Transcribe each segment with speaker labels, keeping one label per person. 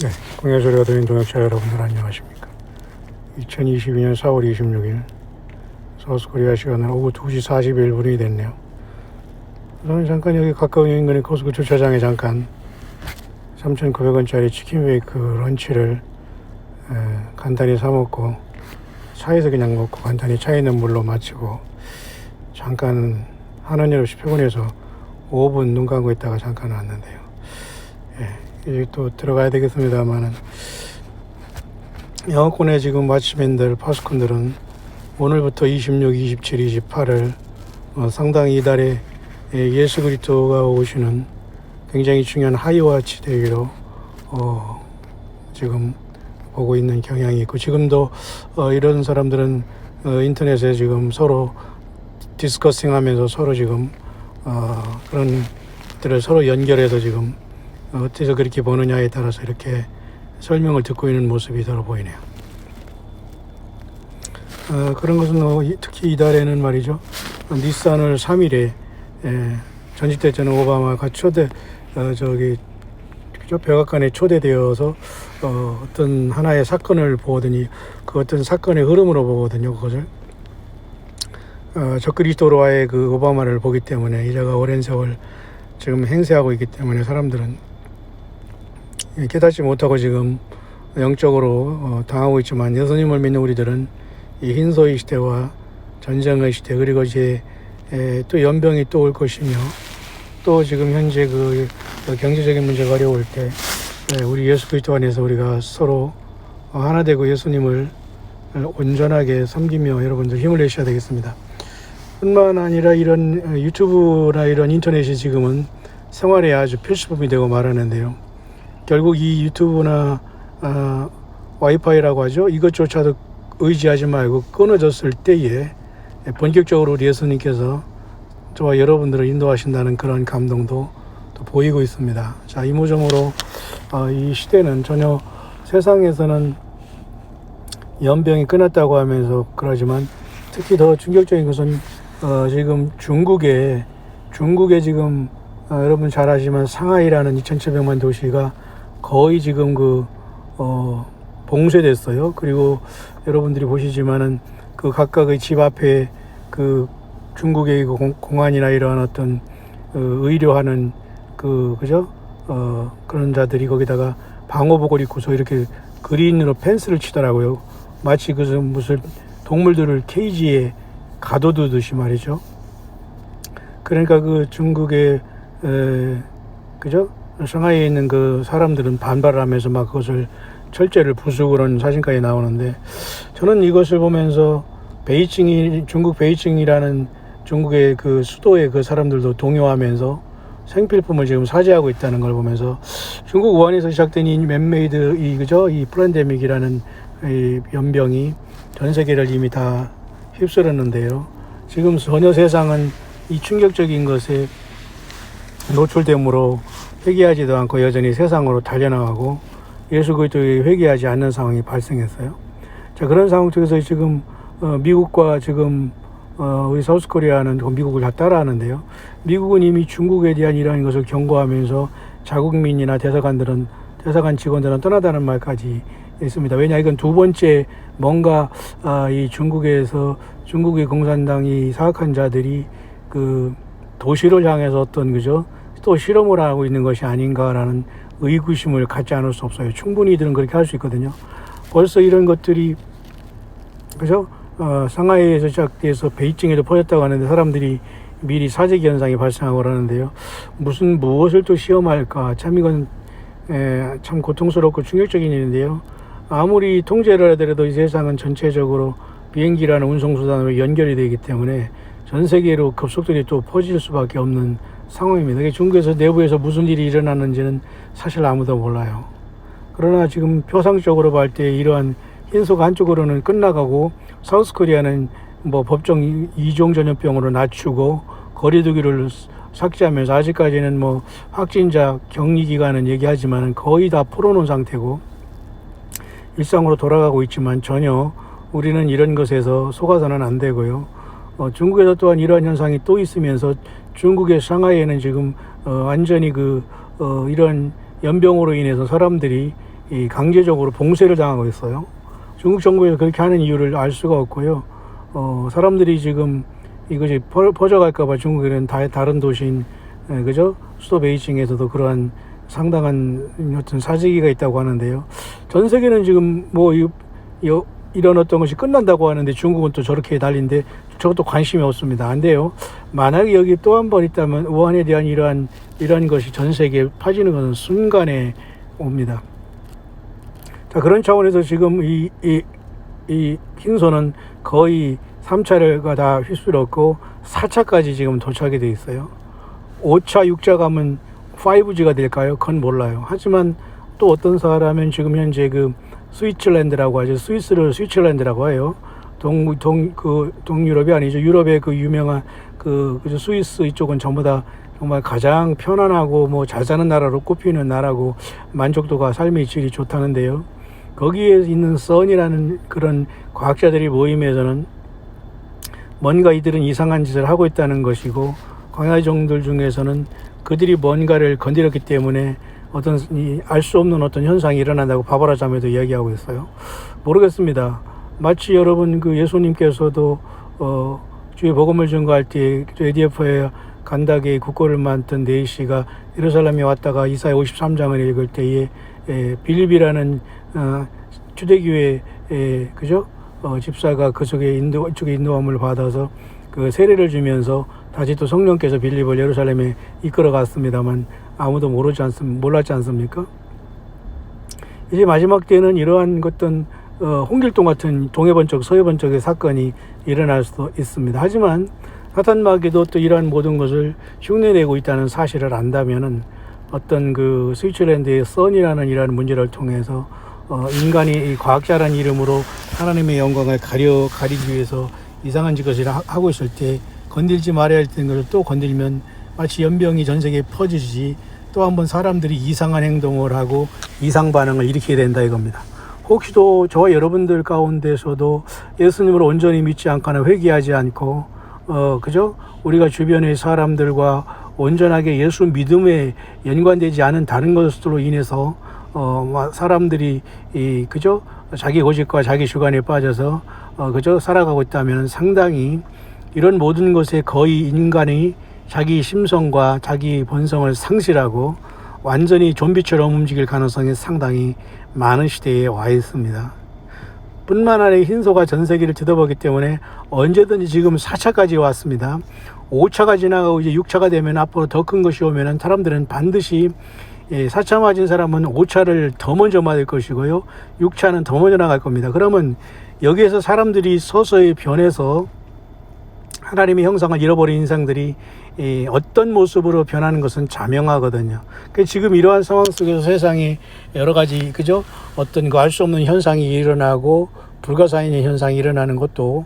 Speaker 1: 네, 공예 소리가 들린 동역자 여러분들 안녕하십니까. 2022년 4월 26일 서울코리아 시간으로 오후 2시 41분이 됐네요. 저는 잠깐 여기 가까운 인근의 코스코 주차장에 잠깐 3,900원짜리 치킨 베이크 런치를 간단히 사 먹고 차에서 그냥 먹고 간단히 차에 있는 물로 마치고 잠깐 하는 일 없이 피곤해서 5분 눈 감고 있다가 잠깐 왔는데요. 이제 또 들어가야 되겠습니다만은 영어권에 지금 마치맨들 파수꾼들은 오늘부터 26, 27, 28을 상당히 이달에 예수 그리스도가 오시는 굉장히 중요한 하이와치 대회로 지금 보고 있는 경향이 있고, 지금도 이런 사람들은 인터넷에 지금 서로 디스커싱 하면서 서로 지금 그런 것들을 서로 연결해서 지금 어째서 그렇게 보느냐에 따라서 이렇게 설명을 듣고 있는 모습이 서로 보이네요. 그런 것은 특히 이달에는 말이죠, 닛산을 3일에 전직 대통령 오바마가 백악관에 초대되어서 어떤 하나의 사건을 보거든요. 그 어떤 사건의 흐름으로 보거든요. 그것을 적그리스도로와의 그 오바마를 보기 때문에, 이자가 오랜 세월 지금 행세하고 있기 때문에 사람들은 깨닫지 못하고 지금 영적으로 당하고 있지만, 예수님을 믿는 우리들은 이 흰소의 시대와 전쟁의 시대, 그리고 이제 또 연병이 또 올 것이며, 또 지금 현재 그 경제적인 문제가 어려울 때 우리 예수 그리스도 안에서 우리가 서로 하나 되고 예수님을 온전하게 섬기며 여러분들 힘을 내셔야 되겠습니다. 뿐만 아니라 이런 유튜브나 이런 인터넷이 지금은 생활에 아주 필수품이 되고 말하는데요. 결국 이 유튜브나 와이파이라고 하죠. 이것조차도 의지하지 말고 끊어졌을 때에 본격적으로 우리 예수님께서 저와 여러분들을 인도하신다는 그런 감동도 또 보이고 있습니다. 자, 이모저모로 이 시대는 전혀 세상에서는 연병이 끝났다고 하면서 그러지만, 특히 더 충격적인 것은 지금 중국에 지금 여러분 잘 아시지만 상하이라는 2,700만 도시가 거의 지금 봉쇄됐어요. 그리고 여러분들이 보시지만은 그 각각의 집 앞에 그 중국의 공안이나 이러한 어떤 의료하는 그런 자들이 거기다가 방호복을 입고서 이렇게 그린으로 펜스를 치더라고요. 마치 무슨 동물들을 케이지에 가둬두듯이 말이죠. 그러니까 그 중국의 상하이에 있는 그 사람들은 반발을 하면서 막 그것을 철제를 부수고 그런 사진까지 나오는데, 저는 이것을 보면서 중국 베이징이라는 중국의 그 수도의 그 사람들도 동요하면서 생필품을 지금 사재하고 있다는 걸 보면서, 중국 우한에서 시작된 이 맨메이드 이 팬데믹이라는 이 연병이 전 세계를 이미 다 휩쓸었는데요. 지금 전혀 세상은 이 충격적인 것에 노출됨으로 회개하지도 않고 여전히 세상으로 달려나가고 예수 그리스도에 회개하지 않는 상황이 발생했어요. 자, 그런 상황 속에서 지금 미국과 지금 우리 사우스코리아는 미국을 다 따라하는데요. 미국은 이미 중국에 대한 이러한 것을 경고하면서 자국민이나 대사관 직원들은 떠나다는 말까지 있습니다. 왜냐, 이건 두 번째 뭔가 이 중국의 공산당이 사악한 자들이 그 도시를 향해서 어떤 또 실험을 하고 있는 것이 아닌가라는 의구심을 갖지 않을 수 없어요. 충분히 이들은 그렇게 할 수 있거든요. 벌써 이런 것들이 상하이에서 시작돼서 베이징에도 퍼졌다고 하는데, 사람들이 미리 사재기 현상이 발생하고 그러는데요. 무엇을 또 시험할까? 참 이건 참 고통스럽고 충격적인 일인데요. 아무리 통제를 하더라도 이 세상은 전체적으로 비행기라는 운송수단으로 연결이 되기 때문에 전 세계로 급속도로 또 퍼질 수밖에 없는 상황입니다. 중국에서 내부에서 무슨 일이 일어났는지는 사실 아무도 몰라요. 그러나 지금 표상적으로 볼 때 이러한 흰소가 한쪽으로는 끝나가고, 사우스코리아는 법정 이종 전염병으로 낮추고 거리두기를 삭제하면서, 아직까지는 확진자 격리 기간은 얘기하지만 거의 다 풀어놓은 상태고 일상으로 돌아가고 있지만, 전혀 우리는 이런 것에서 속아서는 안 되고요. 중국에서 또한 이러한 현상이 또 있으면서, 중국의 상하이에는 지금 완전히 이런 연병으로 인해서 사람들이 이 강제적으로 봉쇄를 당하고 있어요. 중국 정부에서 그렇게 하는 이유를 알 수가 없고요. 사람들이 지금 이것이 퍼져갈까봐 중국에는 다른 도시인, 그죠? 수도 베이징에서도 그러한 상당한 어떤 사재기가 있다고 하는데요. 전 세계는 지금 뭐 이런 어떤 것이 끝난다고 하는데 중국은 또 저렇게 달린데 저것도 관심이 없습니다. 안 돼요. 만약에 여기 또 한 번 있다면 우한에 대한 이러한 것이 전 세계에 퍼지는 것은 순간에 옵니다. 자, 그런 차원에서 지금 이 흰소는 거의 3차가 다 휩쓸었고 4차까지 지금 도착이 돼 있어요. 5차, 6차 가면 5G가 될까요? 그건 몰라요. 하지만 또 어떤 사람은 지금 현재 그 스위스랜드라고 하죠. 스위스를 스위스랜드라고 해요. 동유럽이 아니죠. 유럽의 그 유명한 그죠. 스위스 이쪽은 전부 다 정말 가장 편안하고 뭐 잘 사는 나라로 꼽히는 나라고 만족도가 삶의 질이 좋다는데요. 거기에 있는 선이라는 그런 과학자들이 모임에서는 뭔가 이들은 이상한 짓을 하고 있다는 것이고 광야종들 중에서는 그들이 뭔가를 건드렸기 때문에 어떤 알 수 없는 어떤 현상이 일어난다고 바바라 자매도 이야기하고 있어요. 모르겠습니다. 마치 여러분 그 예수님께서도 주의 복음을 전거할 때 ADF에 간다게 국고를 맡은 네이시가 예루살렘에 왔다가 이사야 53장을 읽을 때에 빌립이라는 초대교회 그죠? 집사가 그쪽에 인도함을 받아서 그 세례를 주면서 다시 또 성령께서 빌립을 예루살렘에 이끌어 갔습니다만 아무도 몰랐지 않습니까? 이제 마지막 때는 이러한 어떤 홍길동 같은 동해번쩍 서해번쩍의 사건이 일어날 수도 있습니다. 하지만 사탄마귀도 또 이러한 모든 것을 흉내내고 있다는 사실을 안다면은 어떤 그 스위스랜드의 선이라는 이러한 문제를 통해서 인간이 과학자라는 이름으로 하나님의 영광을 가리기 위해서 이상한 짓을 하고 있을 때 건들지 말아야 할 것을 또 건들면 마치 연병이 전 세계에 퍼지지 또 한번 사람들이 이상한 행동을 하고 이상 반응을 일으키게 된다 이겁니다. 혹시도 저와 여러분들 가운데서도 예수님을 온전히 믿지 않거나 회개하지 않고 그죠? 우리가 주변의 사람들과 온전하게 예수 믿음에 연관되지 않은 다른 것으로 인해서 사람들이 그죠? 자기 고집과 자기 주관에 빠져서 그죠? 살아가고 있다면 상당히 이런 모든 것에 거의 인간이 자기 심성과 자기 본성을 상실하고 완전히 좀비처럼 움직일 가능성이 상당히 많은 시대에 와 있습니다. 뿐만 아니라 흰소가 전 세계를 뒤덮었기 때문에 언제든지 지금 4차까지 왔습니다. 5차가 지나가고 이제 6차가 되면 앞으로 더 큰 것이 오면은 사람들은 반드시 4차 맞은 사람은 5차를 더 먼저 맞을 것이고요. 6차는 더 먼저 나갈 겁니다. 그러면 여기에서 사람들이 서서히 변해서 하나님의 형상을 잃어버린 인상들이 어떤 모습으로 변하는 것은 자명하거든요. 지금 이러한 상황 속에서 세상에 여러 가지 그죠? 어떤 알 수 없는 현상이 일어나고 불가사의의 현상이 일어나는 것도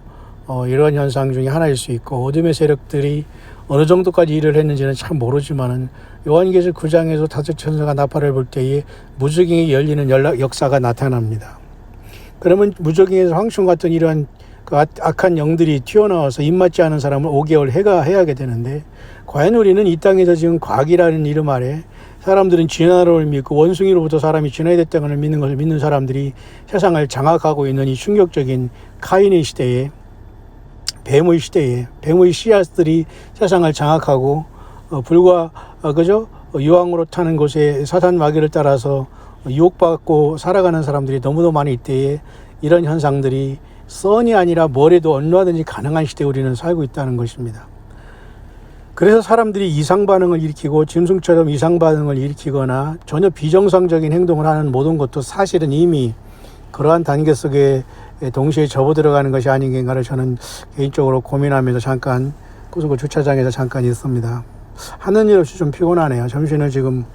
Speaker 1: 이러한 현상 중에 하나일 수 있고 어둠의 세력들이 어느 정도까지 일을 했는지는 참 모르지만은 요한계시록 9장에서 다섯 천사가 나팔을 불 때에 무저갱이 열리는 역사가 나타납니다. 그러면 무저갱에서 황충 같은 이러한 그 악한 영들이 튀어나와서 입맞지 않은 사람을 5개월 해하게 되는데 과연 우리는 이 땅에서 지금 과학이라는 이름 아래 사람들은 진화론을 믿고 원숭이로부터 사람이 진화해 됐다는 걸 믿는 것을 믿는 사람들이 세상을 장악하고 있는 이 충격적인 카인의 시대에 뱀의 시대에 뱀의 씨앗들이 세상을 장악하고 불과 그죠 유황으로 타는 곳에 사탄 마귀를 따라서 유혹받고 살아가는 사람들이 너무도 많이 있때에 이런 현상들이 선이 아니라 뭐래도 얼마든지 가능한 시대에 우리는 살고 있다는 것입니다. 그래서 사람들이 이상 반응을 일으키고 짐승처럼 이상 반응을 일으키거나 전혀 비정상적인 행동을 하는 모든 것도 사실은 이미 그러한 단계 속에 동시에 접어들어가는 것이 아닌가를 저는 개인적으로 고민하면서 잠깐 고속도로 주차장에서 잠깐 있습니다. 하는 일 없이 좀 피곤하네요. 점심은 지금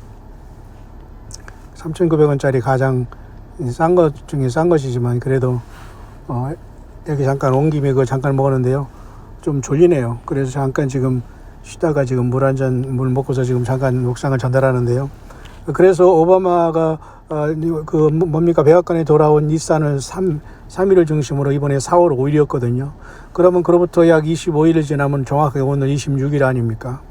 Speaker 1: 3,900원짜리 가장 싼 것 중에 싼 것이지만 그래도 여기 잠깐 온 김에 그거 잠깐 먹었는데요. 좀 졸리네요. 그래서 잠깐 지금 쉬다가 지금 물 먹고서 지금 잠깐 옥상을 전달하는데요. 그래서 오바마가 백악관에 돌아온 닛산을 3일을 중심으로 이번에 4월 5일이었거든요. 그러면 그로부터 약 25일을 지나면 정확하게 오늘 26일 아닙니까?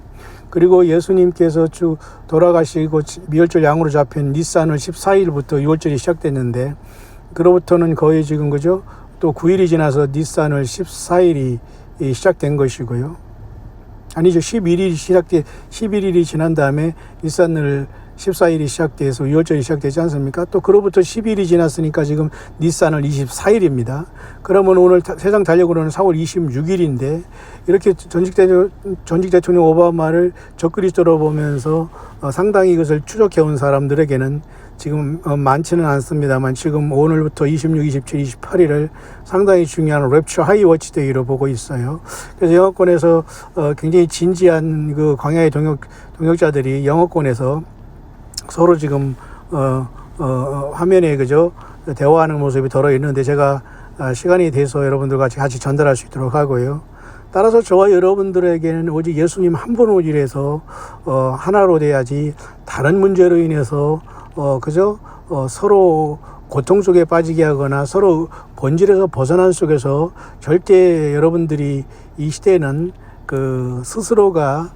Speaker 1: 그리고 예수님께서 쭉 돌아가시고 미월절 양으로 잡힌 니산월 14일부터 6월절이 시작됐는데, 그로부터는 거의 지금 그죠? 또 9일이 지나서 니산월 14일이 시작된 것이고요. 아니죠. 11일이 지난 다음에 니산월 14일이 시작돼서 6월절이 시작되지 않습니까? 또 그로부터 10일이 지났으니까 지금 니산월 24일입니다. 그러면 오늘 세상 달력으로는 4월 26일인데, 이렇게 전직 대통령 오바마를 적그리스도로 보면서 상당히 이것을 추적해온 사람들에게는 지금 많지는 않습니다만, 지금 오늘부터 26, 27, 28일을 상당히 중요한 랩처 하이 워치데이로 보고 있어요. 그래서 영어권에서 굉장히 진지한 그 광야의 동역자들이 영어권에서 서로 지금 화면에 그죠 대화하는 모습이 들어 있는데, 제가 시간이 돼서 여러분들과 같이 전달할 수 있도록 하고요. 따라서 저와 여러분들에게는 오직 예수님 한 분 오직에서 하나로 돼야지, 다른 문제로 인해서 그죠 서로 고통 속에 빠지게 하거나 서로 본질에서 벗어난 속에서 절대 여러분들이 이 시대는 그 스스로가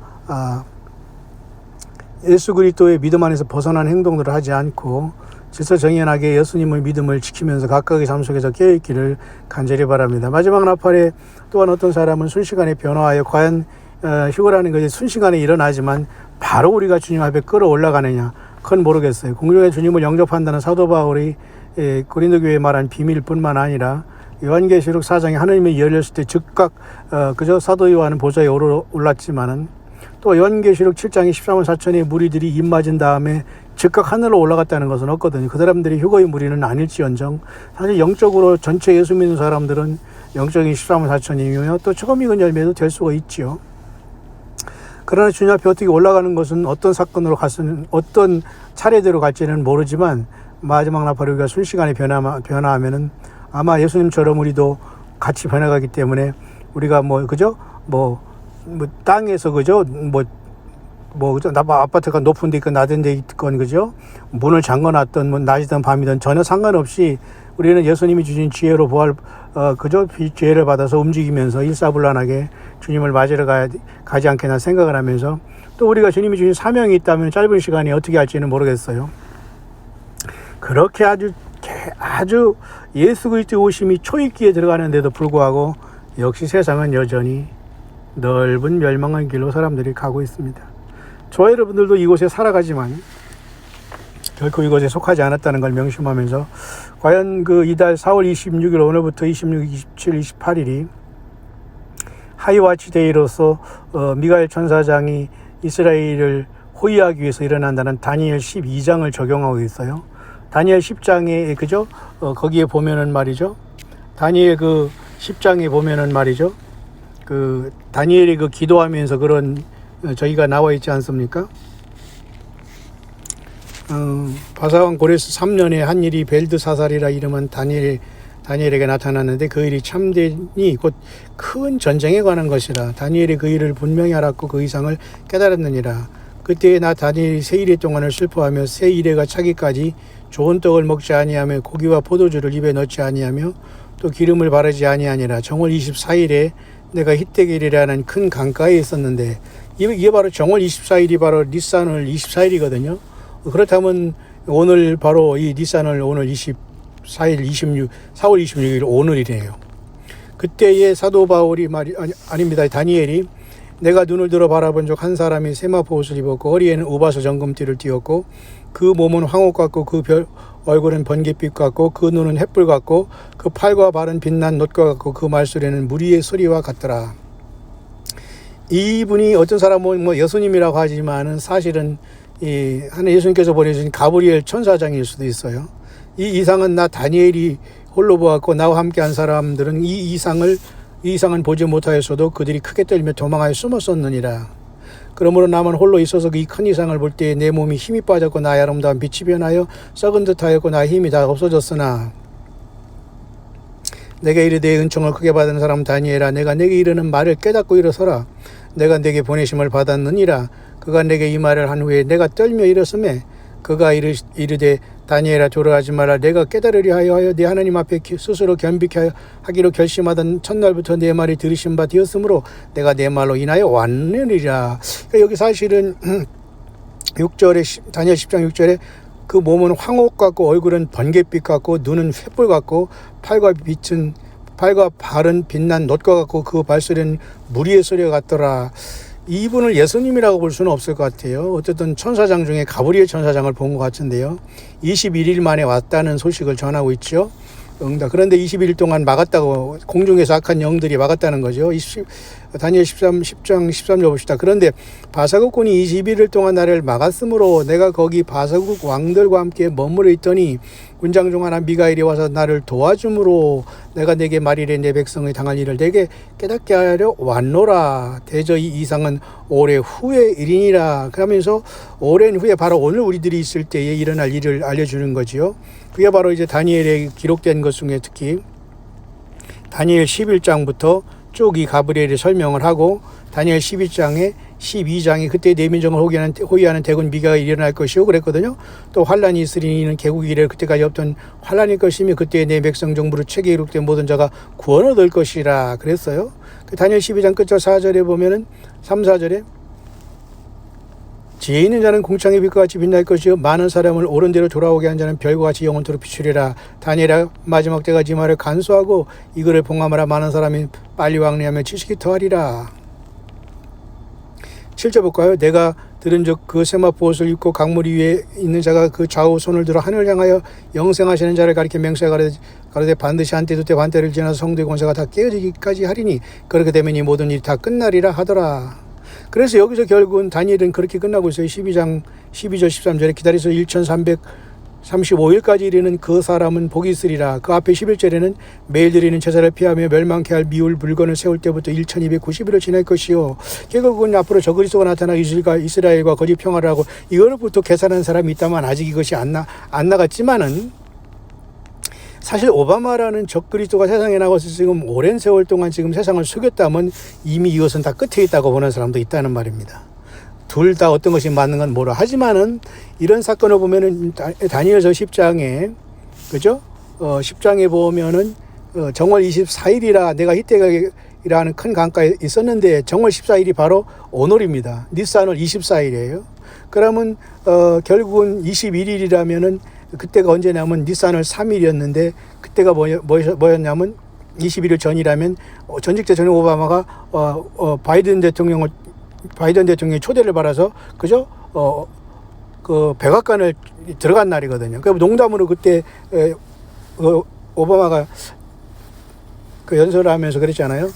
Speaker 1: 예수 그리스도의 믿음 안에서 벗어난 행동들을 하지 않고 질서정연하게 예수님의 믿음을 지키면서 각각의 삶 속에서 깨어있기를 간절히 바랍니다. 마지막 나팔에 또한 어떤 사람은 순식간에 변화하여, 과연 휴거라는 것이 순식간에 일어나지만 바로 우리가 주님 앞에 끌어올라가느냐, 그건 모르겠어요. 공중에 주님을 영접한다는 사도 바울이 고린도 교회에 말한 비밀뿐만 아니라 요한계시록 4장에 하느님이 열렸을 때 즉각 그저 사도 요한은 보좌에 올랐지만은, 또 요한계시록 7장에 13만 4천의 무리들이 입 맞은 다음에 즉각 하늘로 올라갔다는 것은 없거든요. 그 사람들이 휴거의 무리는 아닐지언정 사실 영적으로 전체 예수 믿는 사람들은 영적인 14만 4천이며 또 처음 익은 열매도 될 수가 있지요. 그러나 주님 앞에 어떻게 올라가는 것은 어떤 사건으로 갔으면 어떤 차례대로 갈지는 모르지만, 마지막 나팔 우리가 순식간에 변화하면은 아마 예수님처럼 우리도 같이 변화가기 때문에, 우리가 그죠 땅에서 그죠 그죠 아파트가 높은 데 있건 낮은 데 있건 그죠 문을 잠궈놨던 낮이든 밤이든 전혀 상관없이 우리는 예수님이 주신 지혜로 그죠 지혜를 받아서 움직이면서 일사불란하게 주님을 맞으러 가지 않겠나 생각을 하면서, 또 우리가 주님이 주신 사명이 있다면 짧은 시간에 어떻게 할지는 모르겠어요. 그렇게 아주 예수 그리스도의 오심이 초입기에 들어가는데도 불구하고 역시 세상은 여전히 넓은 멸망의 길로 사람들이 가고 있습니다. 저와 여러분들도 이곳에 살아가지만 결코 이곳에 속하지 않았다는 걸 명심하면서, 과연 이달 4월 26일 오늘부터 26, 27, 28일이 하이와치데이로서 미가엘 천사장이 이스라엘을 호위하기 위해서 일어난다는 다니엘 12장을 적용하고 있어요. 다니엘 10장에 그죠 거기에 보면은 말이죠, 다니엘 10장에 보면은 말이죠, 다니엘이 기도하면서 그런 저희가 나와 있지 않습니까? 바사왕 고레스 3년에 한 일이 벨드사살이라 이름은 다니엘에게 나타났는데, 그 일이 참되니 곧 큰 전쟁에 관한 것이라. 다니엘이 그 일을 분명히 알았고 그 이상을 깨달았느니라. 그때 나 다니엘이 세 이래 동안을 슬퍼하며 세 이래가 차기까지 좋은 떡을 먹지 아니하며 고기와 포도주를 입에 넣지 아니하며 또 기름을 바르지 아니하니라. 정월 24일에 내가 히데길이라는 큰 강가에 있었는데, 이게 바로 정월 24일이 바로 니산월 24일이거든요. 그렇다면 오늘 바로 이 니산월 오늘 4월 26일 오늘이래요. 그때의 사도 바울이 아닙니다. 다니엘이 내가 눈을 들어 바라본 적 한 사람이 세마포 옷을 입었고 허리에는 우바서 정금띠를 띠었고 그 몸은 황옥 같고 그 얼굴은 번갯빛 같고 그 눈은 햇불 같고 그 팔과 발은 빛난 놋과 같고 그 말소리는 무리의 소리와 같더라. 이분이 어떤 사람은 예수님이라고 하지만은 사실은 하나님 예수님께서 보내주신 가브리엘 천사장일 수도 있어요. 이 이상은 나 다니엘이 홀로 보았고 나와 함께 한 사람들은 이 이상은 보지 못하였어도 그들이 크게 떨며 도망하여 숨었었느니라. 그러므로 나만 홀로 있어서 이 큰 이상을 볼 때 내 몸이 힘이 빠졌고 나의 아름다운 빛이 변하여 썩은 듯하였고 나의 힘이 다 없어졌으나 내게 이르되 은총을 크게 받은 사람 다니엘아, 내가 내게 이르는 말을 깨닫고 일어서라. 내가 내게 보내심을 받았느니라. 그가 내게 이 말을 한 후에 내가 떨며 일었음에 그가 이르되 다니엘아 두려워하지 마라. 내가 깨달으려 하여 네 하나님 앞에 스스로 겸비케 하기로 결심하던 첫날부터 내 말이 들으신 바 되었으므로 내가 내 말로 인하여 왔느니라. 그러니까 여기 사실은 6절에 다니엘 10장 6절에 그 몸은 황옥 같고 얼굴은 번갯빛 같고 눈은 횃불 같고 팔과 발은 빛난 놋과 같고 그 발소리는 무리의 소리가 같더라. 이분을 예수님이라고 볼 수는 없을 것 같아요. 어쨌든 천사장 중에 가브리엘 천사장을 본 것 같은데요. 21일 만에 왔다는 소식을 전하고 있죠. 그런데 21일 동안 막았다고, 공중에서 악한 영들이 막았다는 거죠. 다니엘 10장 13절 봅시다. 그런데 바사국군이 21일 동안 나를 막았으므로 내가 거기 바사국 왕들과 함께 머무르 있더니 군장 중 하나 미가엘이 와서 나를 도와줌으로 내가 내게 말이래 내 백성의 당할 일을 내게 깨닫게 하려 왔노라. 대저 이 이상은 오래 후의 일이니라. 그러면서 오랜 후에 바로 오늘 우리들이 있을 때에 일어날 일을 알려주는 거지요. 그게 바로 이제 다니엘에 기록된 것 중에 특히 다니엘 11장부터 쭉 이 가브리엘이 설명을 하고 다니엘 12장에 12장이 그때 내 민족을 호위하는 대군 미가가 일어날 것이요 그랬거든요. 또 환란이 있으리니 이는 개국이 이래 그때까지 없던 환란일 것이며 그때 내 백성 정부로 책에 기록된 모든 자가 구원을 얻을 것이라 그랬어요. 다니엘 12장 끝절 4절에 보면은 3, 4절에 지혜 있는 자는 궁창의 빛과 같이 빛날 것이요 많은 사람을 옳은 대로 돌아오게 한 자는 별과 같이 영원토록 비추리라. 다니엘아 마지막 때가 지 말을 간수하고 이거를 봉함하라. 많은 사람이 빨리 왕래하며 지식이 더하리라. 7절 볼까요? 내가 들은 즉 그 세마포 옷을 입고 강물 위에 있는 자가 그 좌우 손을 들어 하늘을 향하여 영생하시는 자를 가리켜 맹세하 가로되 반드시 한때 두때 반때를 지나서 성도의 권세가 다 깨어지기까지 하리니 그렇게 되면 이 모든 일이 다 끝나리라 하더라. 그래서 여기서 결국은 다니엘은 그렇게 끝나고 있어요. 12장 12절 13절에 기다려서 1335일까지 이르는 그 사람은 복이 있으리라. 그 앞에 11절에는 매일 드리는 제사를 피하며 멸망케 할 미울 물건을 세울 때부터 1290일을 지날 것이요. 결국은 앞으로 저 그리스도가 나타나 이스라엘과 거짓 평화를 하고 이거로부터 계산하는 사람이 있다면 아직 이것이 안 나갔지만은 사실 오바마라는 적그리스도가 세상에 나와서 지금 오랜 세월 동안 지금 세상을 속였다면 이미 이것은 다 끝에 있다고 보는 사람도 있다는 말입니다. 둘 다 어떤 것이 맞는 건 모르. 하지만은 이런 사건을 보면은 다니엘서 10장에 그죠? 10장에 보면은 정월 24일이라 내가 히데가이라는 큰 강가에 있었는데 정월 14일이 바로 오늘입니다. 니산월 24일이에요. 그러면 결국은 21일이라면은 그때가 언제냐면 니산월 3일이었는데 그때가 뭐였냐면 21일 전이라면 전직 대통령 오바마가 바이든 대통령이 초대를 받아서 그죠? 그 백악관을 들어간 날이거든요. 그 농담으로 그때 오바마가 그 연설을 하면서 그랬잖아요.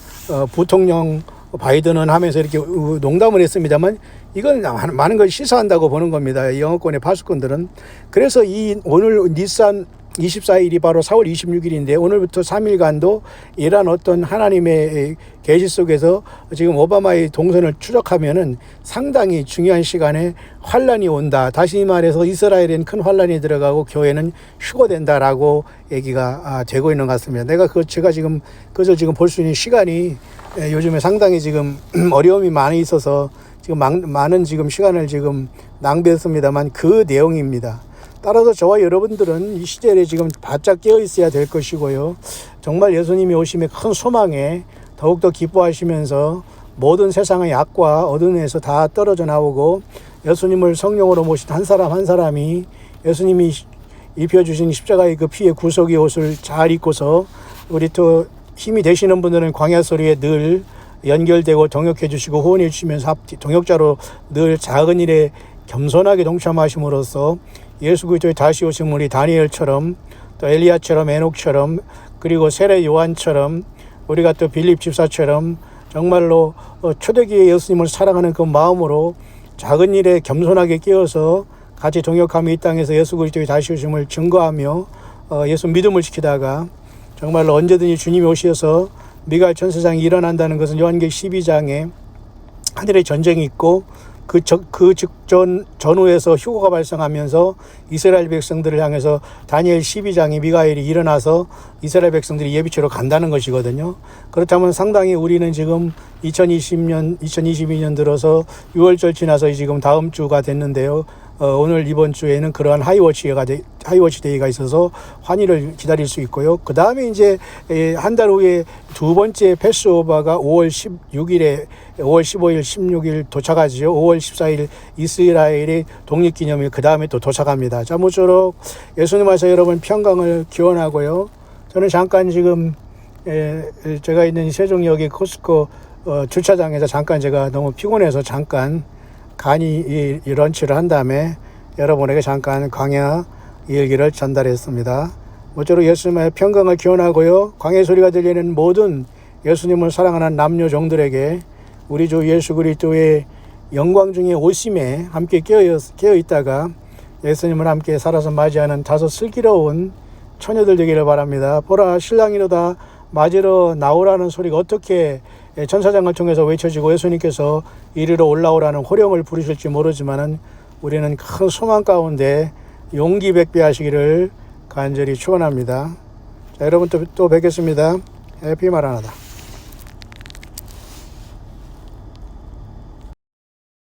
Speaker 1: 부통령 바이든은 하면서 이렇게 농담을 했습니다만 이건 많은 걸 시사한다고 보는 겁니다. 영어권의 파수꾼들은. 그래서 오늘 니산 24일이 바로 4월 26일인데 오늘부터 3일간도 이러한 어떤 하나님의 계시 속에서 지금 오바마의 동선을 추적하면은 상당히 중요한 시간에 환란이 온다. 다시 말해서 이스라엘엔 큰 환란이 들어가고 교회는 휴거된다라고 얘기가 되고 있는 것 같습니다. 제가 지금 그것을 지금 볼 수 있는 시간이 요즘에 상당히 지금 어려움이 많이 있어서 지금 많은 지금 시간을 지금 낭비했습니다만 그 내용입니다. 따라서 저와 여러분들은 이 시절에 지금 바짝 깨어 있어야 될 것이고요. 정말 예수님이 오심의 큰 소망에 더욱더 기뻐하시면서 모든 세상의 악과 어둠에서 다 떨어져 나오고 예수님을 성령으로 모신 한 사람 한 사람이 예수님이 입혀주신 십자가의 그 피의 구속의 옷을 잘 입고서 우리 또 힘이 되시는 분들은 광야 소리에 늘 연결되고 동역해 주시고 후원해 주시면서 동역자로 늘 작은 일에 겸손하게 동참하심으로써 예수 그리스도의 다시 오신 우리 다니엘처럼 또 엘리야처럼 에녹처럼 그리고 세례 요한처럼 우리가 또 빌립 집사처럼 정말로 초대기에 예수님을 사랑하는 그 마음으로 작은 일에 겸손하게 끼어서 같이 동역하며 이 땅에서 예수 그리스도의 다시 오심을 증거하며 예수 믿음을 지키다가 정말로 언제든지 주님이 오셔서 미가엘 천사장이 일어난다는 것은 요한계시록 12장에 하늘의 전쟁이 있고 그 전후에서 휴거가 발생하면서 이스라엘 백성들을 향해서 다니엘 12장에 미가엘이 일어나서 이스라엘 백성들이 예비처로 간다는 것이거든요. 그렇다면 상당히 우리는 지금 2022년 들어서 6월절 지나서 지금 다음 주가 됐는데요. 오늘 이번 주에는 그러한 하이워치 데이가 있어서 환희를 기다릴 수 있고요. 그 다음에 이제 한 달 후에 두 번째 패스오버가 5월 15일, 16일 도착하지요. 5월 14일 이스라엘의 독립기념일 그 다음에 또 도착합니다. 자, 모쪼록 예수님 안에서 여러분 평강을 기원하고요. 저는 잠깐 지금 제가 있는 세종역의 코스코 주차장에서 잠깐 제가 너무 피곤해서 잠깐 간이 이 런치를 한 다음에 여러분에게 잠깐 광야 일기를 전달했습니다. 모쪼록 예수님의 평강을 기원하고요. 광야의 소리가 들리는 모든 예수님을 사랑하는 남녀 종들에게 우리 주 예수 그리스도의 영광 중에 오심에 함께 깨어 있다가 예수님을 함께 살아서 맞이하는 다소 슬기로운 처녀들 되기를 바랍니다. 보라, 신랑이로다 맞으러 나오라는 소리가 어떻게 천사장을 통해서 외쳐지고 예수님께서 이리로 올라오라는 호령을 부르실지 모르지만은 우리는 큰 소망 가운데 용기 백배하시기를 간절히 축원합니다. 자, 여러분 또 뵙겠습니다. 해피 마라나다.